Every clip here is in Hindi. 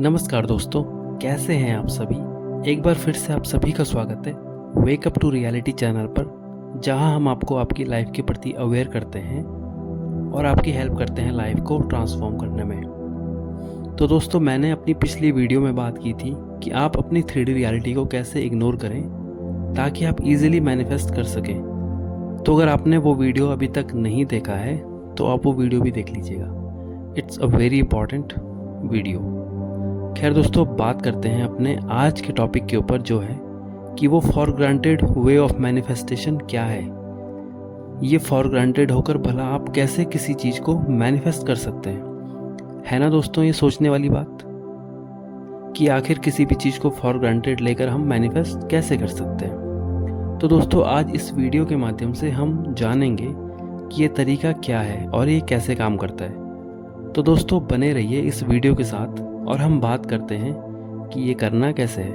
नमस्कार दोस्तों, कैसे हैं आप सभी। एक बार फिर से आप सभी का स्वागत है wake up to reality channel पर, जहां हम आपको आपकी लाइफ के प्रति अवेयर करते हैं और आपकी हेल्प करते हैं लाइफ को ट्रांसफॉर्म करने में। तो दोस्तों, मैंने अपनी पिछली वीडियो में बात की थी कि आप अपनी 3D रियलिटी को कैसे इग्नोर करें ताकि आप इजीली मैनिफेस्ट कर सकें। तो अगर आपने वो वीडियो अभी तक नहीं देखा है तो आप वो वीडियो भी देख लीजिएगा। It's a very important video. खैर दोस्तों, बात करते हैं अपने आज के टॉपिक के ऊपर, जो है कि वो for granted way of manifestation क्या है। ये फॉर ग्रांटेड होकर भला आप कैसे किसी चीज़ को मैनिफेस्ट कर सकते हैं, है ना दोस्तों। ये सोचने वाली बात कि आखिर किसी भी चीज़ को फॉर ग्रांटेड लेकर हम मैनिफेस्ट कैसे कर सकते हैं। तो दोस्तों, आज इस वीडियो के माध्यम से हम जानेंगे कि ये तरीका क्या है और ये कैसे काम करता है। तो दोस्तों, बने रहिए इस वीडियो के साथ और हम बात करते हैं कि ये करना कैसे है।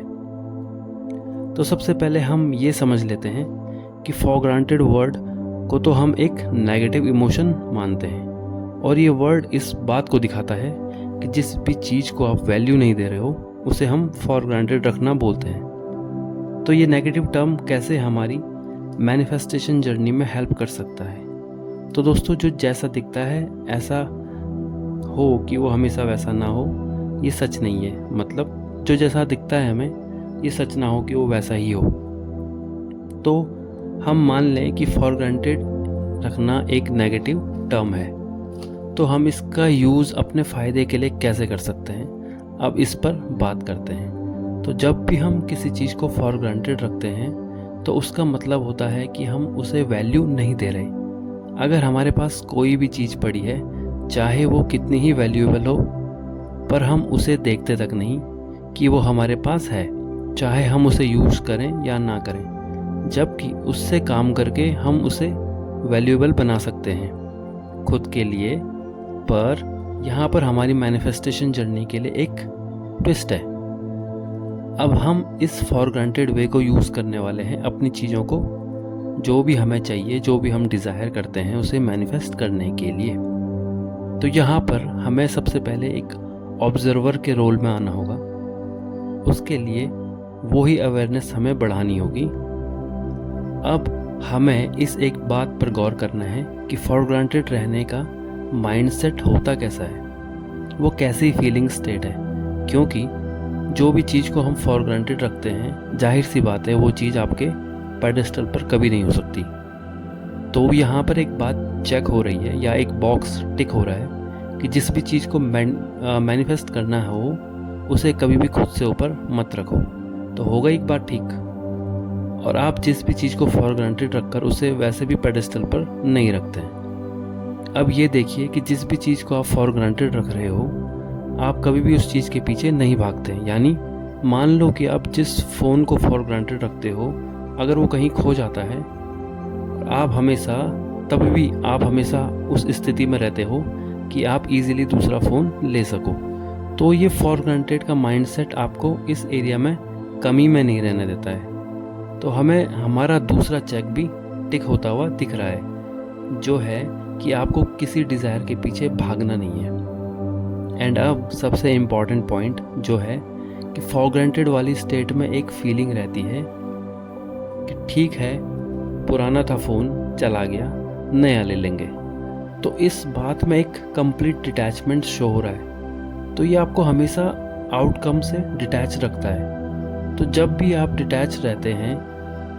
तो सबसे पहले हम ये समझ लेते हैं कि फॉर ग्रांटेड वर्ड को तो हम एक नेगेटिव इमोशन मानते हैं, और ये वर्ड इस बात को दिखाता है कि जिस भी चीज़ को आप वैल्यू नहीं दे रहे हो उसे हम फॉर ग्रांटेड रखना बोलते हैं। तो ये नेगेटिव टर्म कैसे हमारी मैनिफेस्टेशन जर्नी में हेल्प कर सकता है। तो दोस्तों, जो जैसा दिखता है ऐसा हो कि वो हमेशा वैसा ना हो, ये सच नहीं है। मतलब जो जैसा दिखता है हमें, ये सच ना हो कि वो वैसा ही हो। तो हम मान लें कि फॉर ग्रांटेड रखना एक नेगेटिव टर्म है, तो हम इसका यूज़ अपने फ़ायदे के लिए कैसे कर सकते हैं, अब इस पर बात करते हैं। तो जब भी हम किसी चीज़ को फॉर ग्रांटेड रखते हैं तो उसका मतलब होता है कि हम उसे वैल्यू नहीं दे रहे। अगर हमारे पास कोई भी चीज़ पड़ी है, चाहे वो कितनी ही वैल्यूएबल हो, पर हम उसे देखते तक नहीं कि वो हमारे पास है, चाहे हम उसे यूज़ करें या ना करें, जबकि उससे काम करके हम उसे वैल्यूएबल बना सकते हैं खुद के लिए। पर यहाँ पर हमारी मैनिफेस्टेशन जर्नी के लिए एक ट्विस्ट है। अब हम इस फॉर ग्रांटेड वे को यूज़ करने वाले हैं अपनी चीज़ों को, जो भी हमें चाहिए, जो भी हम डिज़ायर करते हैं, उसे मैनिफेस्ट करने के लिए। तो यहाँ पर हमें सबसे पहले एक ऑब्जर्वर के रोल में आना होगा। उसके लिए वही अवेयरनेस हमें बढ़ानी होगी। अब हमें इस एक बात पर गौर करना है कि फॉर ग्रांटेड रहने का माइंडसेट होता कैसा है, वो कैसी फीलिंग स्टेट है। क्योंकि जो भी चीज़ को हम फॉर ग्रांटेड रखते हैं, जाहिर सी बात है वो चीज़ आपके पेडेस्टल पर कभी नहीं हो सकती। तो यहाँ पर एक बात चेक हो रही है या एक बॉक्स टिक हो रहा है कि जिस भी चीज़ को मैनिफेस्ट करना हो उसे कभी भी खुद से ऊपर मत रखो। तो होगा एक बात ठीक। और आप जिस भी चीज़ को फॉर ग्रांटेड रखकर उसे वैसे भी पेडेस्टल पर नहीं रखते हैं। अब ये देखिए कि जिस भी चीज़ को आप फॉर ग्रांटेड रख रहे हो, आप कभी भी उस चीज़ के पीछे नहीं भागते। यानी मान लो कि आप जिस फ़ोन को फॉर ग्रांटेड रखते हो, अगर वो कहीं खो जाता है, आप हमेशा उस स्थिति में रहते हो कि आप इजीली दूसरा फ़ोन ले सको। तो ये फॉर ग्रांटेड का माइंडसेट आपको इस एरिया में कमी में नहीं रहने देता है। तो हमें हमारा दूसरा चेक भी टिक होता हुआ दिख रहा है, जो है कि आपको किसी डिज़ायर के पीछे भागना नहीं है। एंड अब सबसे इम्पॉर्टेंट पॉइंट जो है कि फॉर ग्रांटेड वाली स्टेट में एक फीलिंग रहती है कि ठीक है, पुराना था फ़ोन, चला गया, नया ले लेंगे। तो इस बात में एक कंप्लीट डिटैचमेंट शो हो रहा है। तो ये आपको हमेशा आउटकम से डिटैच रखता है। तो जब भी आप डिटैच रहते हैं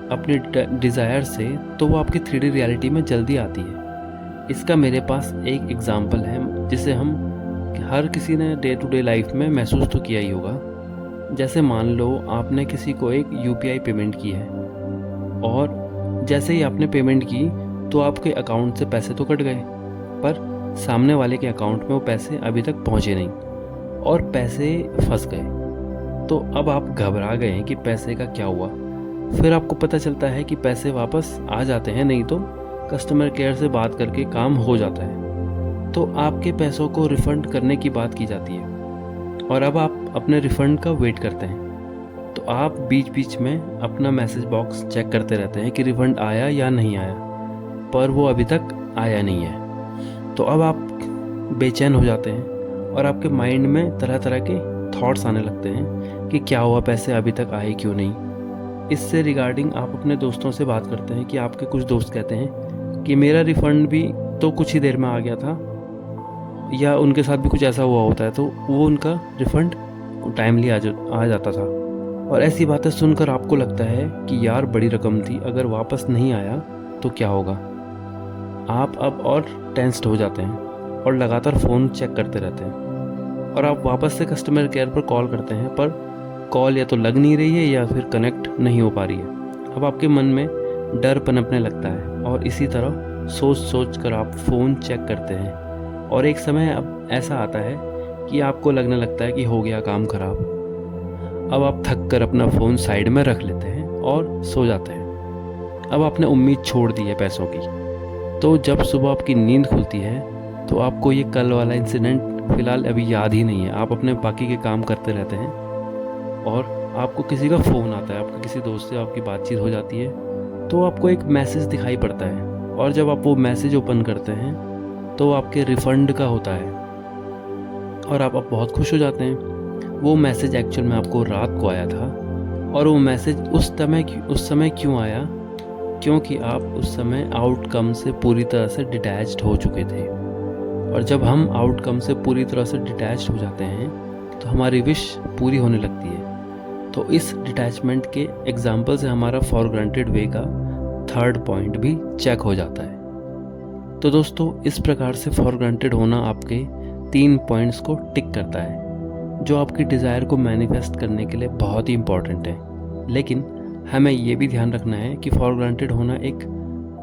अपने डिज़ायर से, तो वो आपकी 3D रियलिटी में जल्दी आती है। इसका मेरे पास एक एग्जांपल है जिसे हम हर किसी ने डे टू डे लाइफ में महसूस तो किया ही होगा। जैसे मान लो आपने किसी को एक UPI पेमेंट की है, और जैसे ही आपने पेमेंट की तो आपके अकाउंट से पैसे तो कट गए, पर सामने वाले के अकाउंट में वो पैसे अभी तक पहुंचे नहीं और पैसे फंस गए। तो अब आप घबरा गए हैं कि पैसे का क्या हुआ। फिर आपको पता चलता है कि पैसे वापस आ जाते हैं, नहीं तो कस्टमर केयर से बात करके काम हो जाता है। तो आपके पैसों को रिफ़ंड करने की बात की जाती है, और अब आप अपने रिफ़ंड का वेट करते हैं। तो आप बीच बीच में अपना मैसेज बॉक्स चेक करते रहते हैं कि रिफ़ंड आया या नहीं आया, पर वो अभी तक आया नहीं है। तो अब आप बेचैन हो जाते हैं और आपके माइंड में तरह तरह के थॉट्स आने लगते हैं कि क्या हुआ, पैसे अभी तक आए क्यों नहीं। इससे रिगार्डिंग आप अपने दोस्तों से बात करते हैं कि आपके कुछ दोस्त कहते हैं कि मेरा रिफ़ंड भी तो कुछ ही देर में आ गया था, या उनके साथ भी कुछ ऐसा हुआ होता है तो वो उनका रिफ़ंड टाइमली आ जाता था। और ऐसी बातें सुनकर आपको लगता है कि यार बड़ी रकम थी, अगर वापस नहीं आया तो क्या होगा। आप अब और टेंस्ड हो जाते हैं और लगातार फ़ोन चेक करते रहते हैं, और आप वापस से कस्टमर केयर पर कॉल करते हैं, पर कॉल या तो लग नहीं रही है या फिर कनेक्ट नहीं हो पा रही है। अब आपके मन में डर पनपने लगता है और इसी तरह सोच सोच कर आप फ़ोन चेक करते हैं, और एक समय अब ऐसा आता है कि आपको लगने लगता है कि हो गया काम ख़राब। अब आप थक कर अपना फ़ोन साइड में रख लेते हैं और सो जाते हैं। अब आपने उम्मीद छोड़ दी है पैसों की। तो जब सुबह आपकी नींद खुलती है तो आपको ये कल वाला इंसिडेंट फ़िलहाल अभी याद ही नहीं है। आप अपने बाकी के काम करते रहते हैं और आपको किसी का फ़ोन आता है, आपके किसी दोस्त से आपकी बातचीत हो जाती है, तो आपको एक मैसेज दिखाई पड़ता है, और जब आप वो मैसेज ओपन करते हैं तो आपके रिफ़ंड का होता है और आप बहुत खुश हो जाते हैं। वो मैसेज एक्चुअल में आपको रात को आया था, और वो मैसेज उस समय क्यों आया, क्योंकि आप उस समय आउटकम से पूरी तरह से डिटैच्ड हो चुके थे। और जब हम आउटकम से पूरी तरह से डिटैच्ड हो जाते हैं तो हमारी विश पूरी होने लगती है। तो इस डिटैचमेंट के एग्जाम्पल से हमारा फॉर ग्रांटेड वे का थर्ड पॉइंट भी चेक हो जाता है। तो दोस्तों, इस प्रकार से फॉर ग्रांटेड होना आपके 3 पॉइंट्स को टिक करता है, जो आपकी डिज़ायर को मैनिफेस्ट करने के लिए बहुत ही इम्पॉर्टेंट है। लेकिन हमें ये भी ध्यान रखना है कि फॉर ग्रांटेड होना एक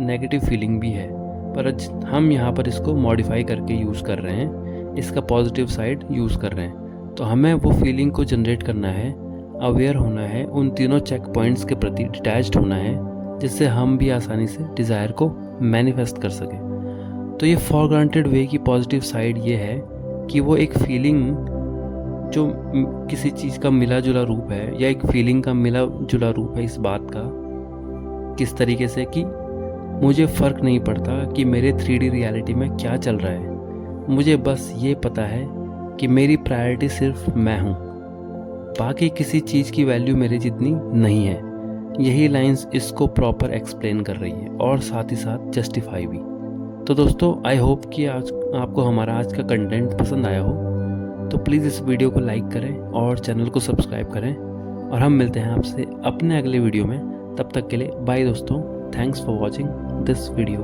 नेगेटिव फीलिंग भी है, पर हम यहाँ पर इसको मॉडिफाई करके यूज़ कर रहे हैं, इसका पॉजिटिव साइड यूज़ कर रहे हैं। तो हमें वो फीलिंग को जनरेट करना है, अवेयर होना है, उन तीनों चेक पॉइंट्स के प्रति डिटैच्ड होना है, जिससे हम भी आसानी से डिज़ायर को मैनिफेस्ट कर सकें। तो ये फॉर ग्रांटेड वे की पॉजिटिव साइड ये है कि वो एक फीलिंग जो किसी चीज़ का मिला जुला रूप है, या एक फीलिंग का मिला जुला रूप है इस बात का, किस तरीके से कि मुझे फ़र्क नहीं पड़ता कि मेरे 3D रियलिटी में क्या चल रहा है, मुझे बस ये पता है कि मेरी प्रायोरिटी सिर्फ मैं हूँ, बाकी किसी चीज़ की वैल्यू मेरे जितनी नहीं है। यही लाइंस इसको प्रॉपर एक्सप्लेन कर रही है और साथ ही साथ जस्टिफाई भी। तो दोस्तों, आई होप कि आज आपको हमारा आज का कंटेंट पसंद आया हो। तो प्लीज़ इस वीडियो को लाइक करें और चैनल को सब्सक्राइब करें, और हम मिलते हैं आपसे अपने अगले वीडियो में। तब तक के लिए बाय दोस्तों, thanks for watching this video.